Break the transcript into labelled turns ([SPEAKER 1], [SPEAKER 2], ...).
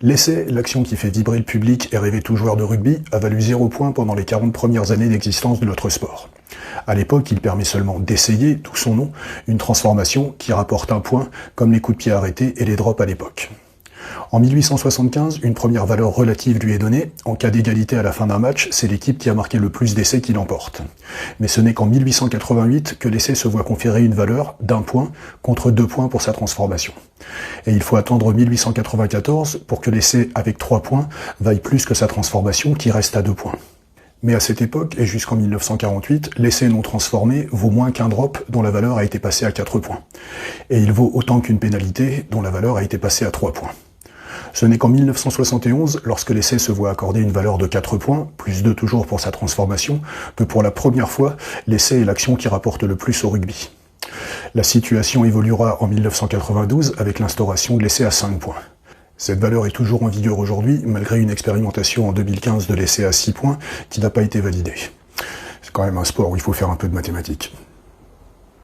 [SPEAKER 1] L'essai, l'action qui fait vibrer le public et rêver tout joueur de rugby, a valu 0 points pendant les 40 premières années d'existence de notre sport. À l'époque, il permet seulement d'essayer, d'où son nom, une transformation qui rapporte 1 point, comme les coups de pied arrêtés et les drops à l'époque. En 1875, une première valeur relative lui est donnée. En cas d'égalité à la fin d'un match, c'est l'équipe qui a marqué le plus d'essais qui l'emporte. Mais ce n'est qu'en 1888 que l'essai se voit conférer une valeur d'1 point contre 2 points pour sa transformation. Et il faut attendre 1894 pour que l'essai avec 3 points vaille plus que sa transformation qui reste à 2 points. Mais à cette époque, et jusqu'en 1948, l'essai non transformé vaut moins qu'un drop dont la valeur a été passée à 4 points. Et il vaut autant qu'une pénalité dont la valeur a été passée à 3 points. Ce n'est qu'en 1971, lorsque l'essai se voit accorder une valeur de 4 points, plus 2 toujours pour sa transformation, que pour la première fois, l'essai est l'action qui rapporte le plus au rugby. La situation évoluera en 1992 avec l'instauration de l'essai à 5 points. Cette valeur est toujours en vigueur aujourd'hui, malgré une expérimentation en 2015 de l'essai à 6 points qui n'a pas été validée. C'est quand même un sport où il faut faire un peu de mathématiques.